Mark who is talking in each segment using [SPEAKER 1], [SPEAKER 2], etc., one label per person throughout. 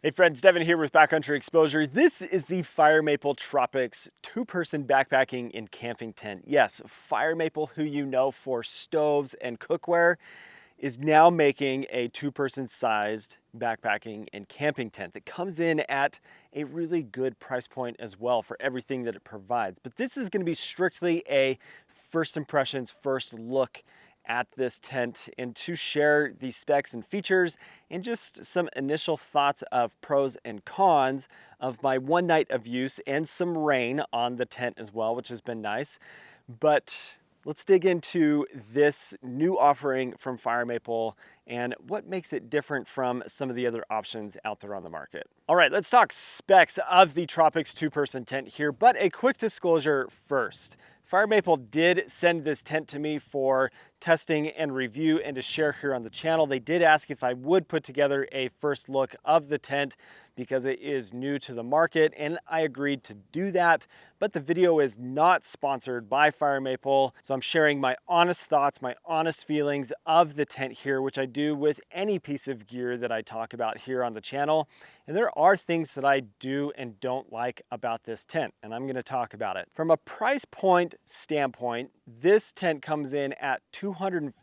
[SPEAKER 1] Hey friends, Devin here with Backcountry Exposure. This is the Fire Maple Tropics two-person backpacking and camping tent. Yes, Fire Maple, who you know for stoves and cookware, is now making a two-person sized backpacking and camping tent that comes in at a really good price point as well for everything that it provides. But this is going to be strictly a first impressions, first look at this tent, and to share the specs and features and just some initial thoughts of pros and cons of my one night of use and some rain on the tent as well, which has been nice. But let's dig into this new offering from Fire Maple and what makes it different from some of the other options out there on the market. All right, let's talk specs of the Tropics two-person tent here, but a quick disclosure first. Fire Maple did send this tent to me for testing and review and to share here on the channel. They did ask if I would put together a first look of the tent because it is new to the market, and I agreed to do that. But the video is not sponsored by Fire Maple, so I'm sharing my honest thoughts, my honest feelings of the tent here, which I do with any piece of gear that I talk about here on the channel. And there are things that I do and don't like about this tent, and I'm gonna talk about it. From a price point standpoint, this tent comes in at $240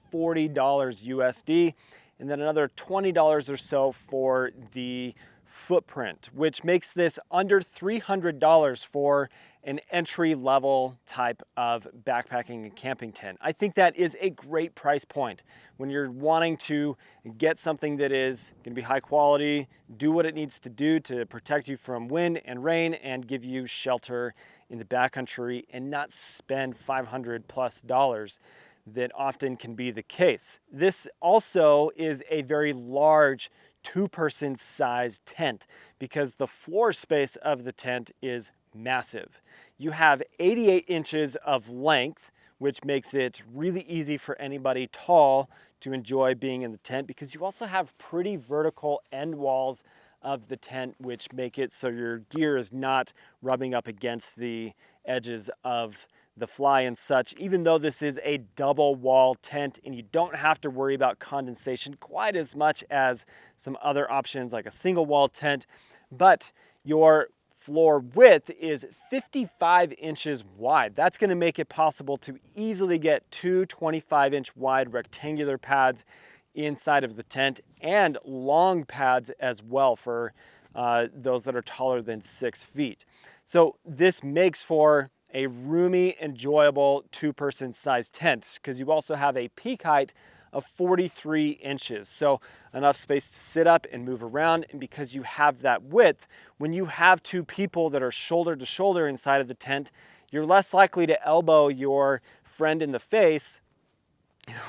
[SPEAKER 1] USD, and then another $20 or so for the footprint, which makes this under $300 for an entry-level type of backpacking and camping tent. I think that is a great price point when you're wanting to get something that is going to be high quality, do what it needs to do to protect you from wind and rain and give you shelter in the backcountry and not spend $500+ that often can be the case. This also is a very large two-person sized tent because the floor space of the tent is massive. You have 88 inches of length, which makes it really easy for anybody tall to enjoy being in the tent, because you also have pretty vertical end walls of the tent, which make it so your gear is not rubbing up against the edges of the fly and such, even though this is a double wall tent and you don't have to worry about condensation quite as much as some other options like a single wall tent. But your floor width is 55 inches wide. That's going to make it possible to easily get two 25-inch wide rectangular pads inside of the tent and long pads as well for those that are taller than 6 feet. So this makes for a roomy, enjoyable two-person sized tent, because you also have a peak height of 43 inches. So enough space to sit up and move around. And because you have that width, when you have two people that are shoulder to shoulder inside of the tent, you're less likely to elbow your friend in the face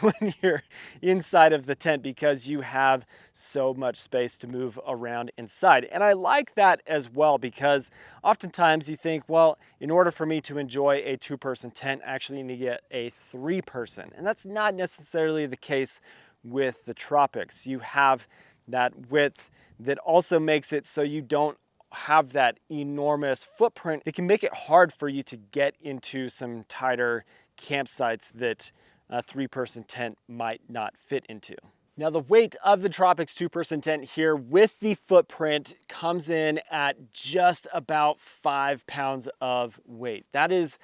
[SPEAKER 1] when you're inside of the tent, because you have so much space to move around inside. And I like that as well, because oftentimes you think, well, in order for me to enjoy a two-person tent, I actually need to get a three-person. And that's not necessarily the case with the Tropics. You have that width that also makes it so you don't have that enormous footprint. It can make it hard for you to get into some tighter campsites that a three-person tent might not fit into. Now, the weight of the Tropics two-person tent here with the footprint comes in at just about 5 pounds of weight. That is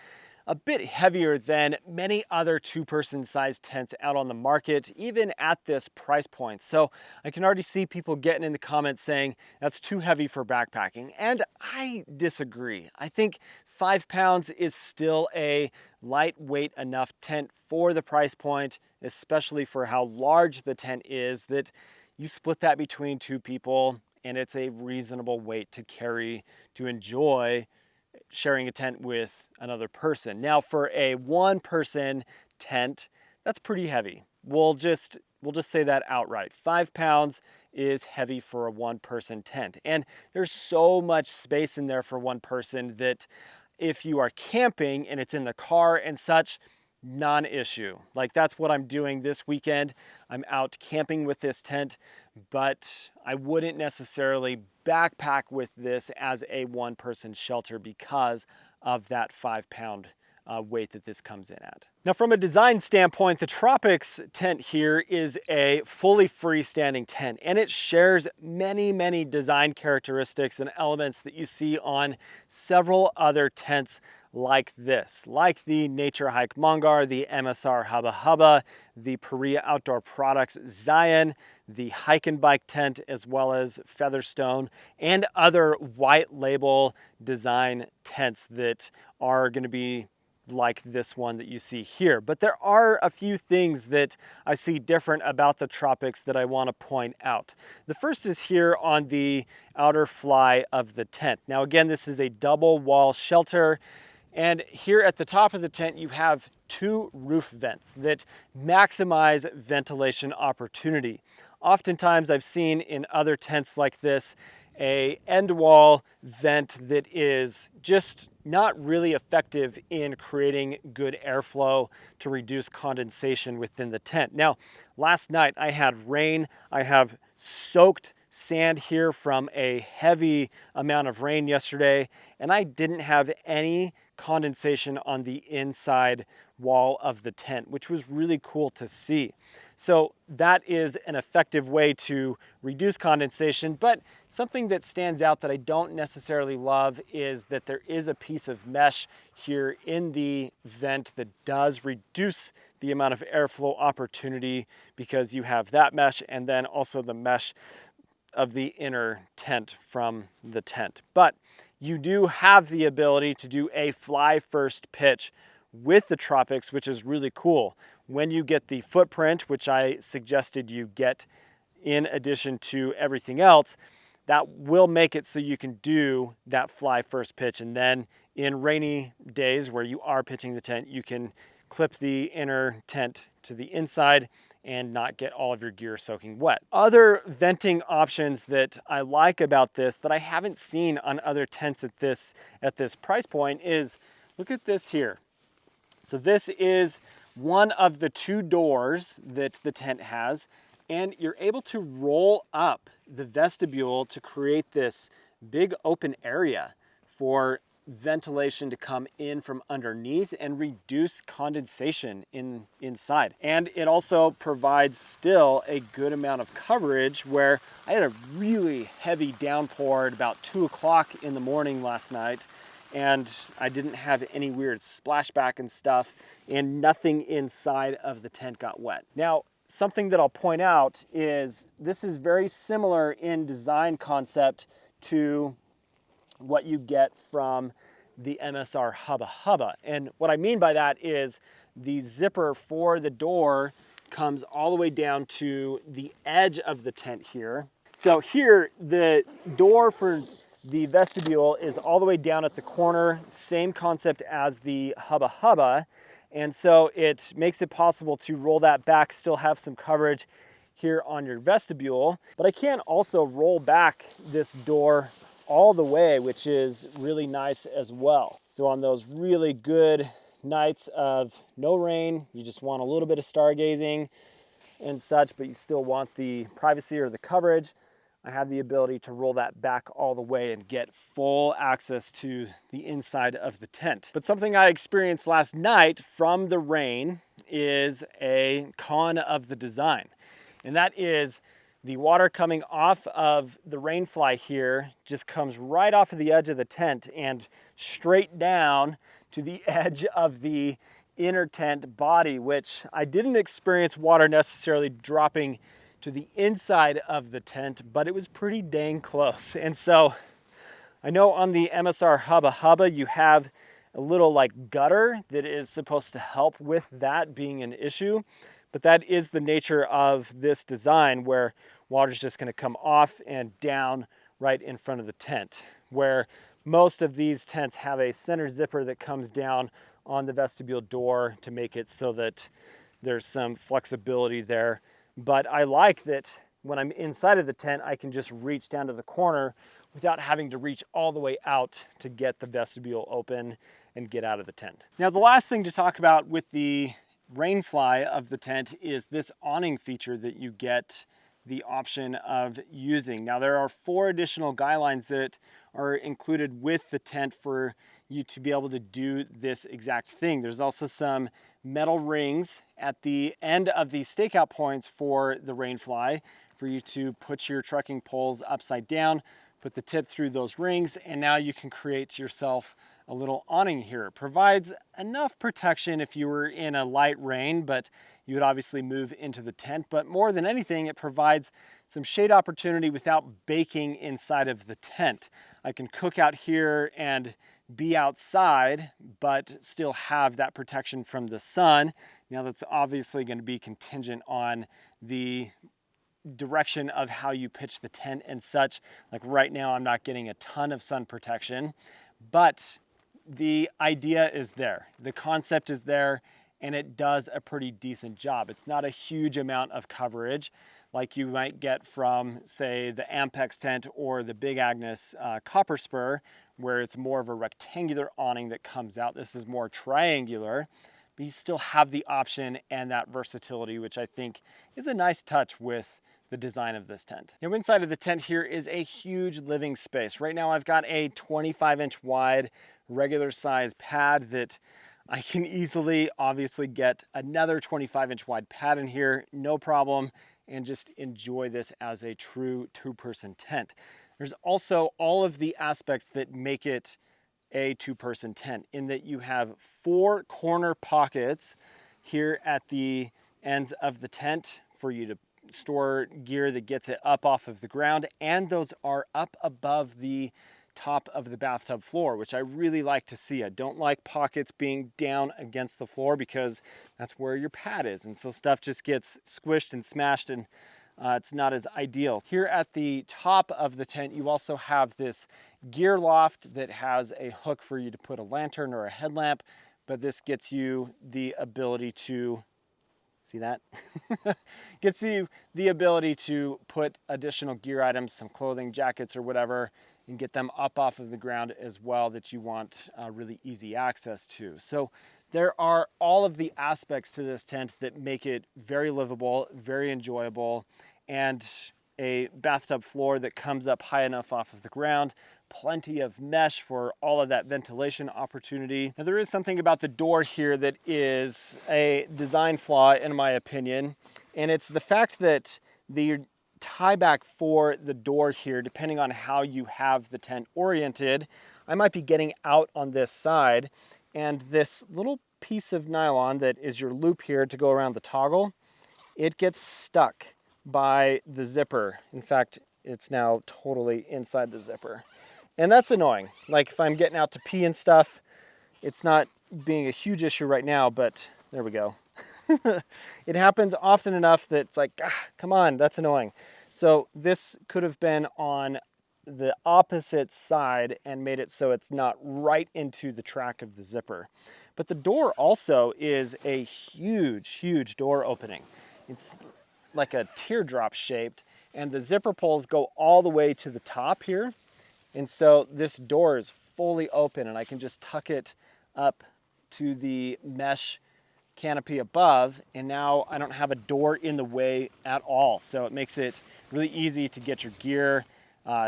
[SPEAKER 1] a bit heavier than many other two-person sized tents out on the market, even at this price point. So I can already see people getting in the comments saying that's too heavy for backpacking, and I disagree. I think 5 pounds is still a lightweight enough tent for the price point, especially for how large the tent is, that you split that between two people and it's a reasonable weight to carry to enjoy sharing a tent with another person. Now, for a one-person tent, that's pretty heavy. We'll just say that outright. 5 pounds is heavy for a one-person tent. And there's so much space in there for one person that if you are camping and it's in the car and such, non-issue. Like, that's what I'm doing this weekend. I'm out camping with this tent, but I wouldn't necessarily backpack with this as a one-person shelter because of that 5 pound weight that this comes in at. Now, from a design standpoint, the Tropics tent here is a fully freestanding tent, and it shares many design characteristics and elements that you see on several other tents like this, like the Nature Hike Mongar, the MSR Hubba Hubba, the Paria Outdoor Products Zion, the Hike and Bike tent, as well as Featherstone, and other white label design tents that are going to be like this one that you see here. But there are a few things that I see different about the Tropics that I want to point out. The first is here on the outer fly of the tent. Now again, this is a double wall shelter, and here at the top of the tent you have two roof vents that maximize ventilation opportunity. Oftentimes I've seen in other tents like this a end wall vent that is just not really effective in creating good airflow to reduce condensation within the tent. Now, last night I had rain. I have soaked sand here from a heavy amount of rain yesterday, and I didn't have any condensation on the inside wall of the tent, which was really cool to see. So that is an effective way to reduce condensation, but something that stands out that I don't necessarily love is that there is a piece of mesh here in the vent that does reduce the amount of airflow opportunity, because you have that mesh and then also the mesh of the inner tent from the tent. But you do have the ability to do a fly first pitch with the Tropics, which is really cool. When you get the footprint, which I suggested you get in addition to everything else, that will make it so you can do that fly first pitch. And then in rainy days where you are pitching the tent, you can clip the inner tent to the inside and not get all of your gear soaking wet. Other venting options that I like about this that I haven't seen on other tents at this price point is, look at this here. So this is one of the two doors that the tent has, and you're able to roll up the vestibule to create this big open area for ventilation to come in from underneath and reduce condensation inside. And it also provides still a good amount of coverage, where I had a really heavy downpour at about 2 o'clock in the morning last night, and I didn't have any weird splashback and stuff, and nothing inside of the tent got wet. Now, something that I'll point out is this is very similar in design concept to what you get from the MSR Hubba Hubba. And what I mean by that is the zipper for the door comes all the way down to the edge of the tent here. So here, the door for the vestibule is all the way down at the corner, same concept as the Hubba Hubba. And so it makes it possible to roll that back, still have some coverage here on your vestibule. But I can also roll back this door all the way, which is really nice as well. So on those really good nights of no rain, you just want a little bit of stargazing and such, but you still want the privacy or the coverage, I have the ability to roll that back all the way and get full access to the inside of the tent. But something I experienced last night from the rain is a con of the design, and that is the water coming off of the rain fly here just comes right off of the edge of the tent and straight down to the edge of the inner tent body, which I didn't experience water necessarily dropping to the inside of the tent, but it was pretty dang close. And so I know on the MSR Hubba Hubba you have a little like gutter that is supposed to help with that being an issue. But that is the nature of this design, where water is just going to come off and down right in front of the tent, where most of these tents have a center zipper that comes down on the vestibule door to make it so that there's some flexibility there. But I like that when I'm inside of the tent, I can just reach down to the corner without having to reach all the way out to get the vestibule open and get out of the tent. Now, the last thing to talk about with the rainfly of the tent is this awning feature that you get the option of using. Now there are 4 additional guy lines that are included with the tent for you to be able to do this exact thing. There's also some metal rings at the end of the stakeout points for the rainfly for you to put your trekking poles upside down, put the tip through those rings, and now you can create yourself a little awning here. It provides enough protection if you were in a light rain, but you would obviously move into the tent. But more than anything, it provides some shade opportunity without baking inside of the tent. I can cook out here and be outside, but still have that protection from the sun. Now that's obviously going to be contingent on the direction of how you pitch the tent and such. Like right now, I'm not getting a ton of sun protection, but the idea is there. The concept is there, and it does a pretty decent job. It's not a huge amount of coverage like you might get from, say, the Ampex tent or the Big Agnes Copper Spur, where it's more of a rectangular awning that comes out. This is more triangular, but you still have the option and that versatility, which I think is a nice touch with the design of this tent. Now inside of the tent here is a huge living space. Right now I've got a 25-inch wide regular size pad that I can easily obviously get another 25-inch wide pad in here, no problem, and just enjoy this as a true 2-person tent. There's also all of the aspects that make it a 2-person tent, in that you have 4 corner pockets here at the ends of the tent for you to store gear that gets it up off of the ground, and those are up above the top of the bathtub floor, which I really like to see. I don't like pockets being down against the floor because that's where your pad is, and so stuff just gets squished and smashed, and it's not as ideal. Here at the top of the tent, you also have this gear loft that has a hook for you to put a lantern or a headlamp, but this gets you the ability to, see that? Gets you the ability to put additional gear items, some clothing, jackets, or whatever, and get them up off of the ground as well that you want really easy access to. So there are all of the aspects to this tent that make it very livable, very enjoyable, and a bathtub floor that comes up high enough off of the ground, plenty of mesh for all of that ventilation opportunity. Now there is something about the door here that is a design flaw in my opinion, and it's the fact that the tie back for the door here, depending on how you have the tent oriented, I might be getting out on this side, and this little piece of nylon that is your loop here to go around the toggle, it gets stuck by the zipper. In fact, it's now totally inside the zipper. And that's annoying. Like if I'm getting out to pee and stuff, it's not being a huge issue right now, but there we go. It happens often enough that it's like, come on, that's annoying. So this could have been on the opposite side and made it so it's not right into the track of the zipper. But the door also is a huge, huge door opening. It's like a teardrop shaped, and the zipper pulls go all the way to the top here. And so this door is fully open, and I can just tuck it up to the mesh canopy above, and now I don't have a door in the way at all. So it makes it really easy to get your gear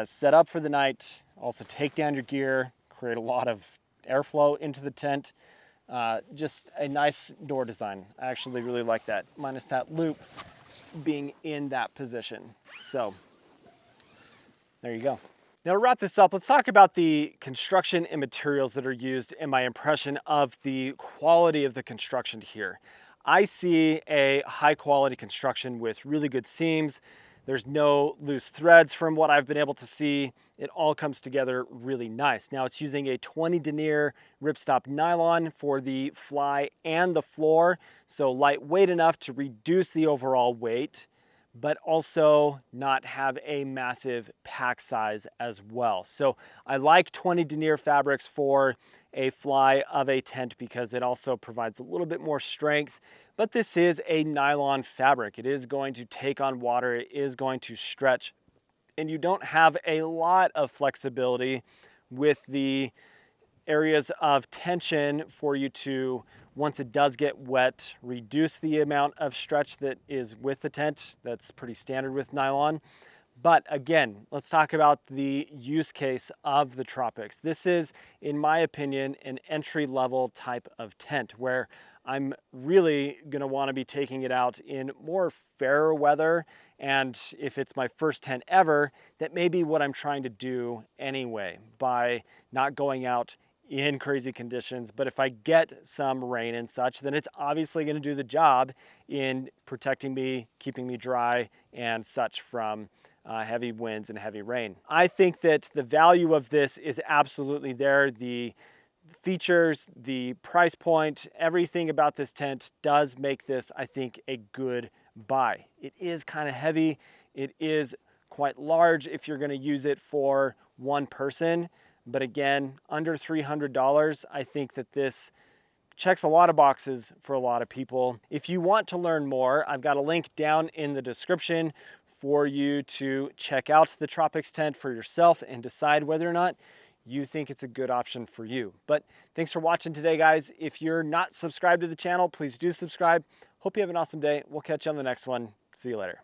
[SPEAKER 1] set up for the night, also take down your gear, create a lot of airflow into the tent. Just a nice door design. I actually really like that, minus that loop being in that position. So there you go. Now to wrap this up, let's talk about the construction and materials that are used and my impression of the quality of the construction here. I see a high quality construction with really good seams. There's no loose threads from what I've been able to see. It all comes together really nice. Now it's using a 20 denier ripstop nylon for the fly and the floor, so lightweight enough to reduce the overall weight, but also not have a massive pack size as well. So I like 20 denier fabrics for a fly of a tent because it also provides a little bit more strength. But this is a nylon fabric. It is going to take on water, it is going to stretch, and you don't have a lot of flexibility with the areas of tension for you to once it does get wet, reduce the amount of stretch that is with the tent. That's pretty standard with nylon. But again, let's talk about the use case of the Tropics. This is, in my opinion, an entry-level type of tent where I'm really gonna wanna be taking it out in more fairer weather. And if it's my first tent ever, that may be what I'm trying to do anyway by not going out in crazy conditions. But if I get some rain and such, then it's obviously gonna do the job in protecting me, keeping me dry and such from heavy winds and heavy rain. I think that the value of this is absolutely there. The features, the price point, everything about this tent does make this, I think, a good buy. It is kind of heavy. It is quite large if you're going to use it for one person. But again, under $300, I think that this checks a lot of boxes for a lot of people. If you want to learn more, I've got a link down in the description for you to check out the Tropics tent for yourself and decide whether or not you think it's a good option for you. But thanks for watching today, guys. If you're not subscribed to the channel, please do subscribe. Hope you have an awesome day. We'll catch you on the next one. See you later.